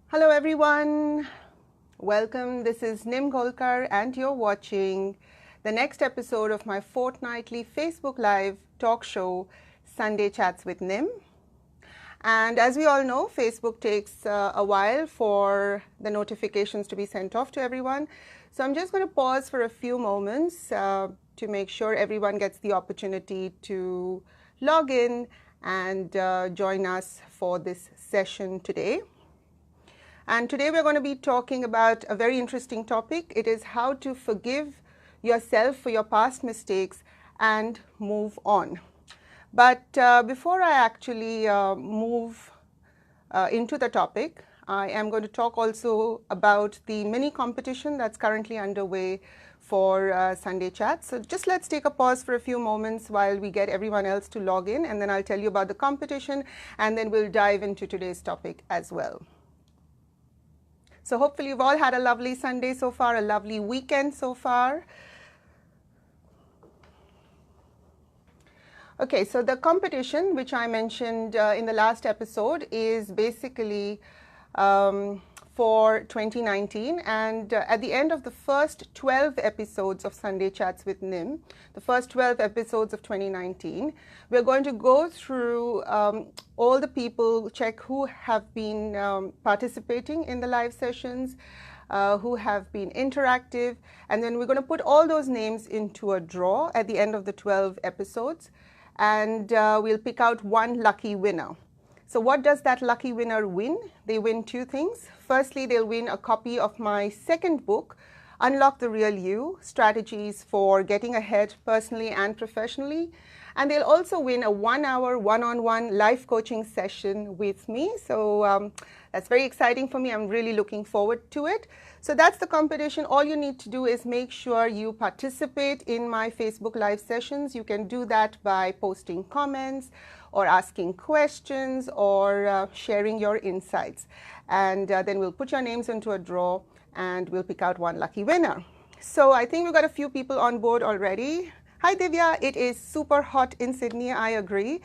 Hello everyone, welcome. This is Nim Golkar and you're watching the next episode of my fortnightly Facebook Live talk show, Sunday Chats with Nim. And as we all know, Facebook takes a while for the notifications to be sent off to everyone. So I'm just going to pause for a few moments to make sure everyone gets the opportunity to log in and join us for this session today. And today we're going to be talking about a very interesting topic. It is how to forgive yourself for your past mistakes and move on. But before I actually move into the topic, I am going to talk also about the mini competition that's currently underway for Sunday Chat. So just let's take a pause for a few moments while we get everyone else to log in, and then I'll tell you about the competition, and then we'll dive into today's topic as well. So hopefully you've all had a lovely Sunday so far, a lovely weekend so far. Okay, so the competition, which I mentioned in the last episode, is basically for 2019, and at the end of the first 12 episodes of Sunday Chats with Nim, the first 12 episodes of 2019, we're going to go through all the people, check who have been participating in the live sessions, who have been interactive, and then we're going to put all those names into a draw at the end of the 12 episodes, and we'll pick out one lucky winner. So what does that lucky winner win? They win two things. Firstly, they'll win a copy of my second book, Unlock the Real You, Strategies for Getting Ahead Personally and Professionally. And they'll also win a 1-hour one-on-one life coaching session with me. So that's very exciting for me. I'm really looking forward to it. So that's the competition. All you need to do is make sure you participate in my Facebook Live sessions. You can do that by posting comments or asking questions or sharing your insights. And then we'll put your names into a draw and we'll pick out one lucky winner. So I think we've got a few people on board already. Hi Divya, it is super hot in Sydney, I agree.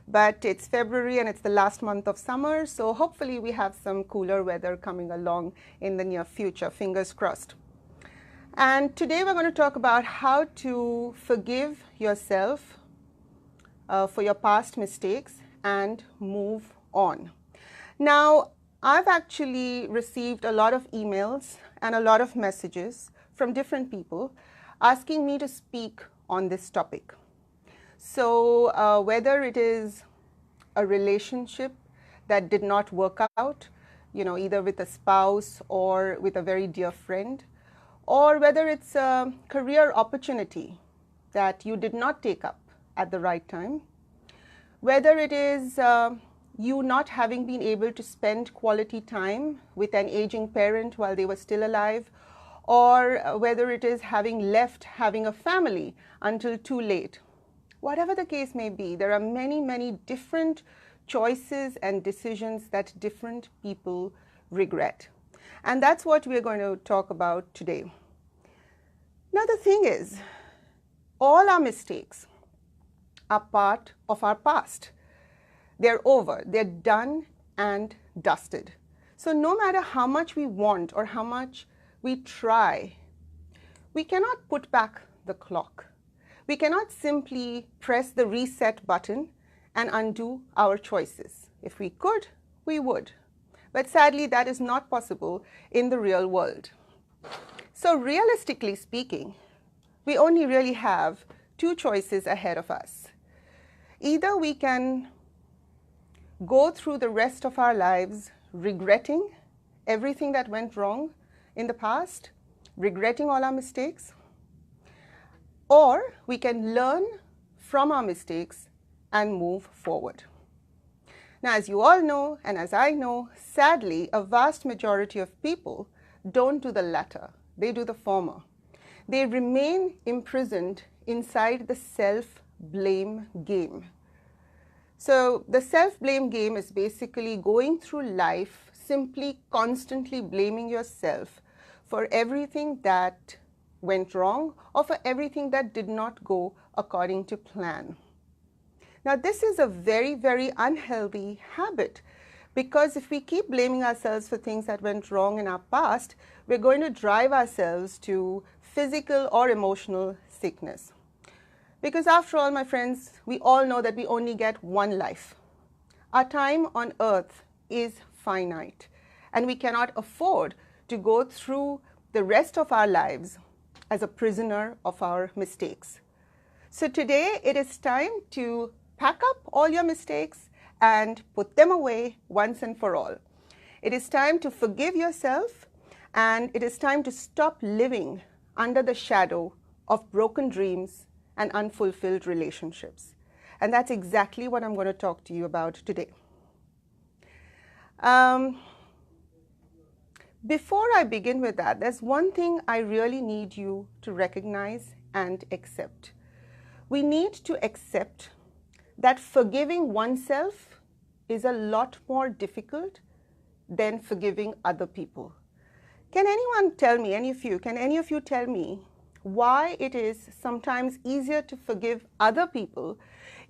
But it's February and it's the last month of summer, so hopefully we have some cooler weather coming along in the near future, fingers crossed. And today we're going to talk about how to forgive yourself for your past mistakes and move on. Now, I've actually received a lot of emails and a lot of messages from different people asking me to speak on this topic. So whether it is a relationship that did not work out, either with a spouse or with a very dear friend, or whether it's a career opportunity that you did not take up at the right time, whether it is you not having been able to spend quality time with an aging parent while they were still alive, or whether it is having left having a family until too late. Whatever the case may be, there are many, many different choices and decisions that different people regret. And that's what we're going to talk about today. Now, the thing is, all our mistakes are part of our past. They're over, they're done and dusted. So no matter how much we want or how much we try, we cannot put back the clock. We cannot simply press the reset button and undo our choices. If we could, we would. But sadly, that is not possible in the real world. So realistically speaking, we only really have two choices ahead of us. Either we can go through the rest of our lives regretting everything that went wrong in the past, regretting all our mistakes, or we can learn from our mistakes and move forward. Now, as you all know, and as I know, sadly, a vast majority of people don't do the latter. They do the former. They remain imprisoned inside the self-blame game. So the self-blame game is basically going through life simply constantly blaming yourself for everything that went wrong or for everything that did not go according to plan. Now, this is a very, very unhealthy habit Because if we keep blaming ourselves for things that went wrong in our past, we're going to drive ourselves to physical or emotional sickness. Because after all, my friends, we all know that we only get one life. Our time on earth is finite, and we cannot afford to go through the rest of our lives as a prisoner of our mistakes. So today it is time to pack up all your mistakes and put them away once and for all. It is time to forgive yourself, and it is time to stop living under the shadow of broken dreams and unfulfilled relationships. And that's exactly what I'm going to talk to you about today. Before I begin with that, there's one thing I really need you to recognize and accept. We need to accept that forgiving oneself is a lot more difficult than forgiving other people. Can anyone tell me, can any of you tell me why it is sometimes easier to forgive other people,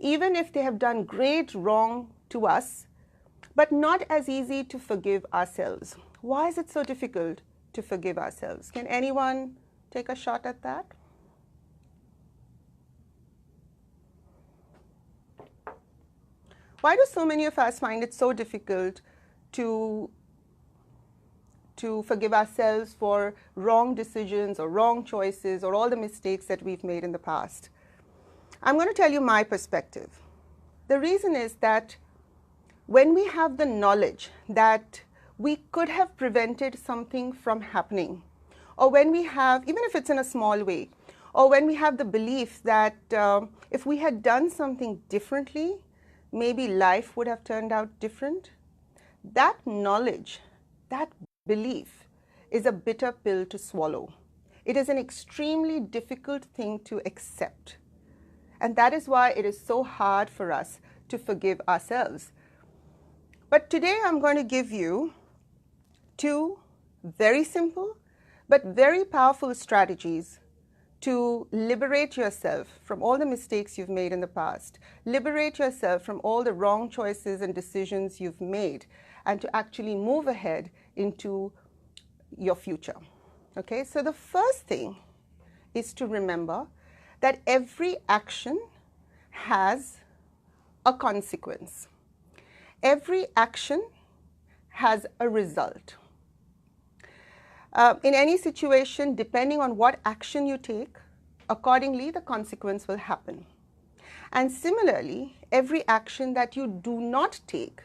even if they have done great wrong to us, but not as easy to forgive ourselves? Why is it so difficult to forgive ourselves? Can anyone take a shot at that? Why do so many of us find it so difficult to forgive ourselves for wrong decisions or wrong choices or all the mistakes that we've made in the past? I'm going to tell you my perspective. The reason is that when we have the knowledge that we could have prevented something from happening, or when we have, even if it's in a small way, or when we have the belief that if we had done something differently, maybe life would have turned out different, that knowledge, that belief is a bitter pill to swallow. It is an extremely difficult thing to accept. And that is why it is so hard for us to forgive ourselves. But today I'm going to give you two very simple but very powerful strategies to liberate yourself from all the mistakes you've made in the past, liberate yourself from all the wrong choices and decisions you've made, and to actually move ahead into your future. Okay, so the first thing is to remember that every action has a consequence. Every action has a result. In any situation, depending on what action you take, accordingly the consequence will happen. And similarly, every action that you do not take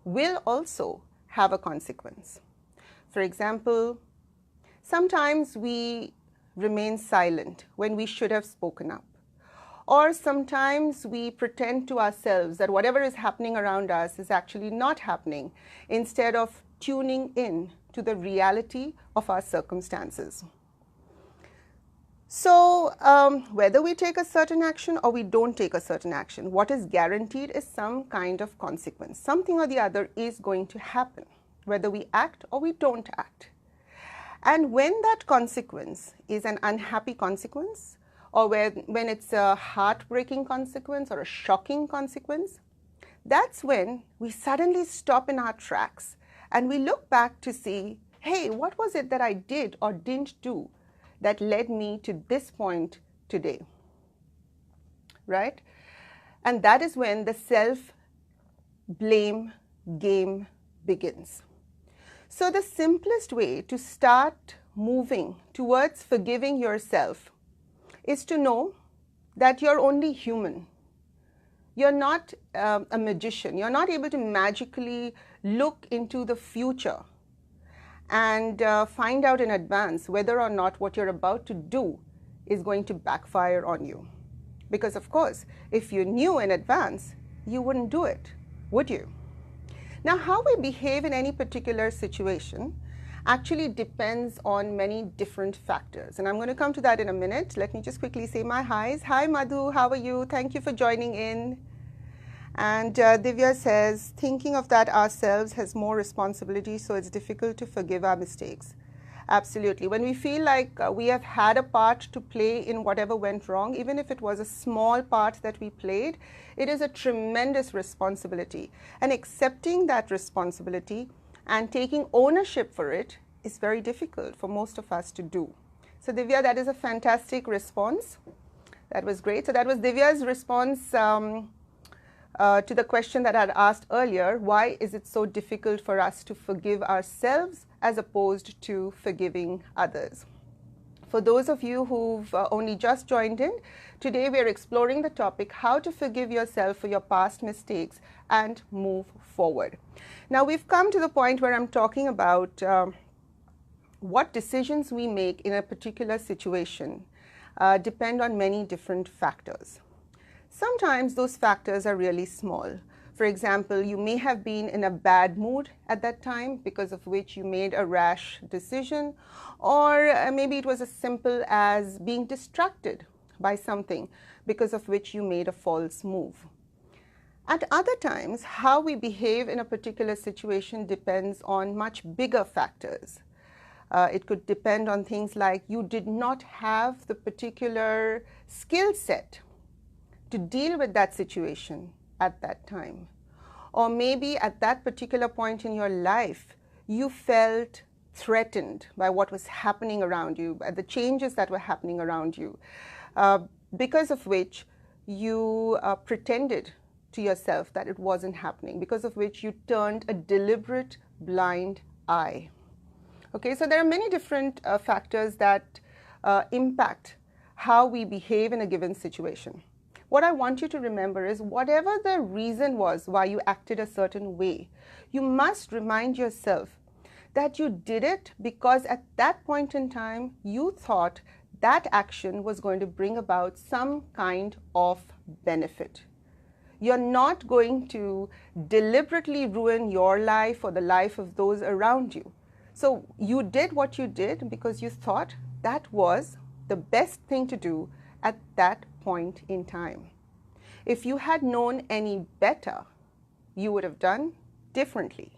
will also have a consequence. For example, sometimes we remain silent when we should have spoken up. Or sometimes we pretend to ourselves that whatever is happening around us is actually not happening, instead of tuning in to the reality of our circumstances. So whether we take a certain action or we don't take a certain action, what is guaranteed is some kind of consequence. Something or the other is going to happen, whether we act or we don't act. And when that consequence is an unhappy consequence, or when it's a heartbreaking consequence or a shocking consequence, that's when we suddenly stop in our tracks and we look back to see, hey, what was it that I did or didn't do that led me to this point today, right? And that is when the self-blame game begins. So the simplest way to start moving towards forgiving yourself is to know that you're only human. You're not a magician. You're not able to magically look into the future and find out in advance whether or not what you're about to do is going to backfire on you. Because of course, if you knew in advance, you wouldn't do it, would you? Now, how we behave in any particular situation actually depends on many different factors. And I'm going to come to that in a minute. Let me just quickly say my highs. Hi, Madhu. How are you? Thank you for joining in. And Divya says, thinking of that ourselves has more responsibility, so it's difficult to forgive our mistakes. Absolutely. When we feel like we have had a part to play in whatever went wrong, even if it was a small part that we played, it is a tremendous responsibility. And accepting that responsibility and taking ownership for it is very difficult for most of us to do. So Divya, that is a fantastic response. That was great. So that was Divya's response to the question that I had asked earlier, why is it so difficult for us to forgive ourselves as opposed to forgiving others? For those of you who've only just joined in, today we are exploring the topic, how to forgive yourself for your past mistakes and move forward. Now we've come to the point where I'm talking about what decisions we make in a particular situation depend on many different factors. Sometimes those factors are really small. For example, you may have been in a bad mood at that time because of which you made a rash decision, or maybe it was as simple as being distracted by something because of which you made a false move. At other times, how we behave in a particular situation depends on much bigger factors. It could depend on things like you did not have the particular skill set to deal with that situation at that time. Or maybe at that particular point in your life, you felt threatened by what was happening around you, by the changes that were happening around you, because of which you pretended to yourself that it wasn't happening, because of which you turned a deliberate blind eye. Okay, so there are many different factors that impact how we behave in a given situation. What I want you to remember is whatever the reason was why you acted a certain way, you must remind yourself that you did it because at that point in time you thought that action was going to bring about some kind of benefit. You're not going to deliberately ruin your life or the life of those around you. So you did what you did because you thought that was the best thing to do at that point in time. If you had known any better, you would have done differently.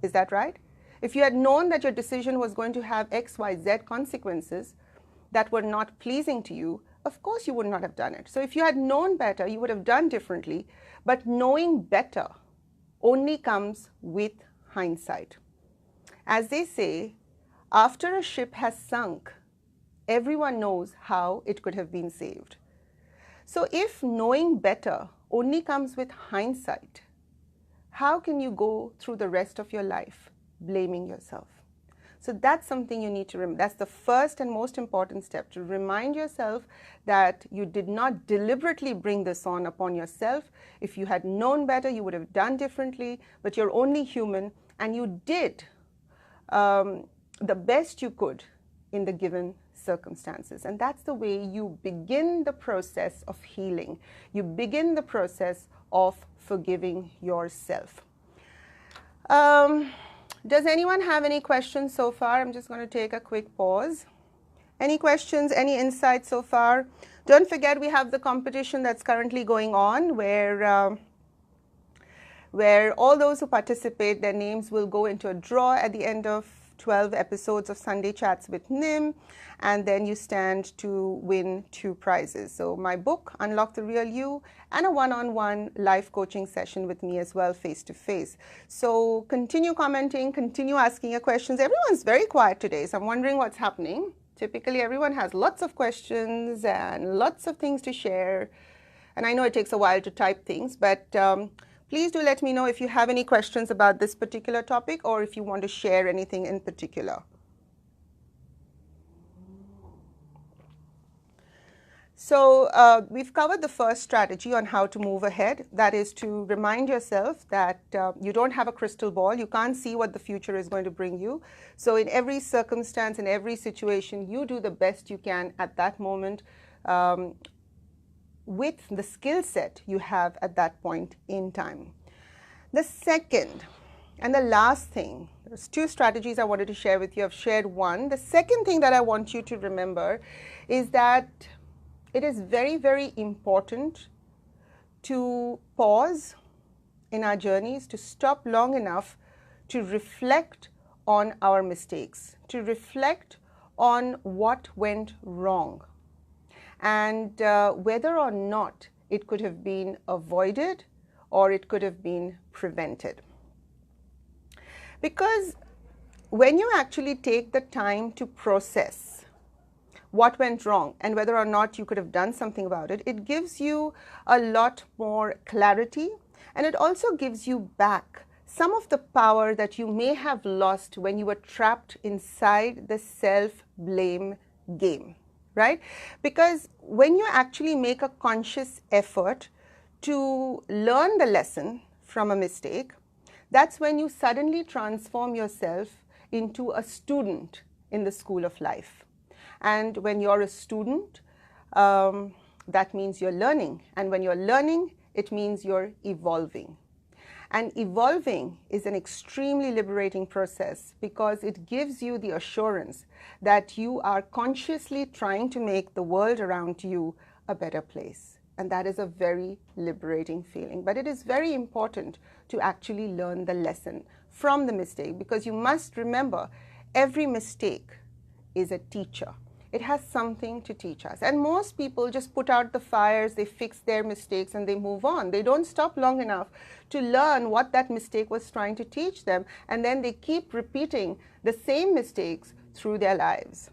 Is that right? If you had known that your decision was going to have X, Y, Z consequences that were not pleasing to you, of course you would not have done it. So if you had known better, you would have done differently. But knowing better only comes with hindsight. As they say, after a ship has sunk, everyone knows how it could have been saved. So if knowing better only comes with hindsight, how can you go through the rest of your life blaming yourself? So that's something you need to remember. That's the first and most important step, to remind yourself that you did not deliberately bring this on upon yourself. If you had known better, you would have done differently, but you're only human and you did the best you could in the given circumstances. And that's the way you begin the process of healing. You begin the process of forgiving yourself. Does anyone have any questions so far? I'm just going to take a quick pause. Any questions, any insights so far? Don't forget we have the competition that's currently going on where all those who participate, their names will go into a draw at the end of 12 episodes of Sunday Chats with Nim, and then you stand to win 2 prizes. So my book, Unlock the Real You, and a one-on-one live coaching session with me as well, face-to-face. So continue commenting, continue asking your questions. Everyone's very quiet today, so I'm wondering what's happening. Typically, everyone has lots of questions and lots of things to share. And I know it takes a while to type things, but please do let me know if you have any questions about this particular topic or if you want to share anything in particular. So we've covered the first strategy on how to move ahead. That is to remind yourself that you don't have a crystal ball. You can't see what the future is going to bring you. So in every circumstance, in every situation, you do the best you can at that moment with the skill set you have at that point in time. The second and the last thing, there's 2 strategies I wanted to share with you. I've shared one. The second thing that I want you to remember is that it is very, very important to pause in our journeys, to stop long enough to reflect on our mistakes, to reflect on what went wrong, and whether or not it could have been avoided or it could have been prevented. Because when you actually take the time to process what went wrong and whether or not you could have done something about it, it gives you a lot more clarity, and it also gives you back some of the power that you may have lost when you were trapped inside the self-blame game, right? Because when you actually make a conscious effort to learn the lesson from a mistake, that's when you suddenly transform yourself into a student in the school of life. And when you're a student, that means you're learning. And when you're learning, it means you're evolving. And evolving is an extremely liberating process because it gives you the assurance that you are consciously trying to make the world around you a better place. And that is a very liberating feeling. But it is very important to actually learn the lesson from the mistake, because you must remember every mistake is a teacher. It has something to teach us. And most people just put out the fires, they fix their mistakes, and they move on. They don't stop long enough to learn what that mistake was trying to teach them, and then they keep repeating the same mistakes through their lives.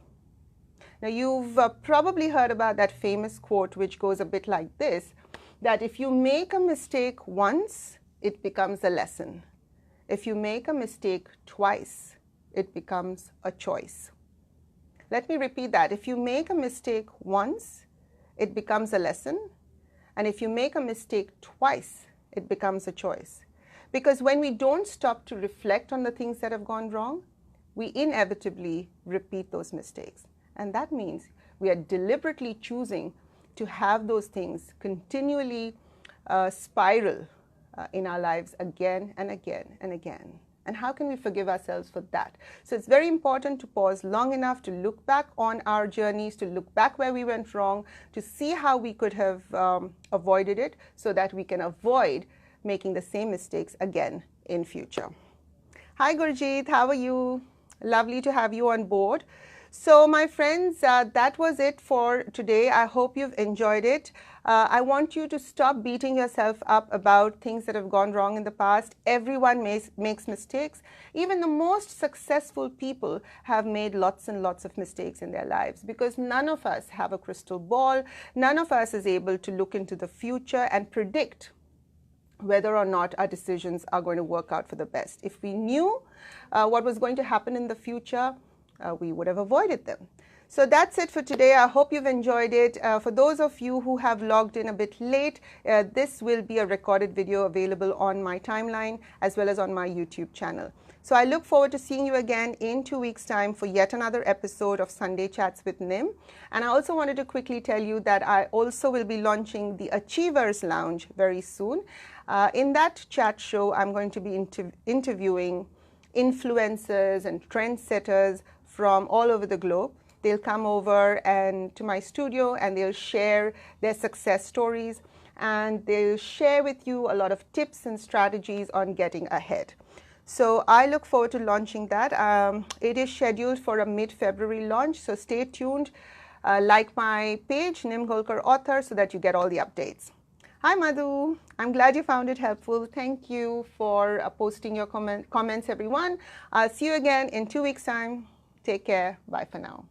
Now, you've probably heard about that famous quote, which goes a bit like this, that if you make a mistake once, it becomes a lesson. If you make a mistake twice, it becomes a choice. Let me repeat that. If you make a mistake once, it becomes a lesson. And if you make a mistake twice, it becomes a choice. Because when we don't stop to reflect on the things that have gone wrong, we inevitably repeat those mistakes. And that means we are deliberately choosing to have those things continually spiral in our lives again and again and again. And how can we forgive ourselves for that? So it's very important to pause long enough to look back on our journeys, to look back where we went wrong, to see how we could have avoided it so that we can avoid making the same mistakes again in future. Hi Gurjeet, how are you? Lovely to have you on board. So my friends, that was it for today. I hope you've enjoyed it. I want you to stop beating yourself up about things that have gone wrong in the past. Everyone makes mistakes. Even the most successful people have made lots and lots of mistakes in their lives, because none of us have a crystal ball. None of us is able to look into the future and predict whether or not our decisions are going to work out for the best. If we knew what was going to happen in the future, we would have avoided them. So that's it for today. I hope you've enjoyed it. For those of you who have logged in a bit late, this will be a recorded video available on my timeline as well as on my YouTube channel. So I look forward to seeing you again in 2 weeks' time for yet another episode of Sunday Chats with Nim. And I also wanted to quickly tell you that I also will be launching the Achievers Lounge very soon. In that chat show, I'm going to be interviewing influencers and trendsetters from all over the globe. They'll come over and to my studio and they'll share their success stories, and they'll share with you a lot of tips and strategies on getting ahead. So I look forward to launching that. It is scheduled for a mid-February launch, so stay tuned. Like my page, Nim Golkar Author, so that you get all the updates. Hi Madhu, I'm glad you found it helpful. Thank you for posting your comments, everyone. I'll see you again in 2 weeks' time. Take care. Bye for now.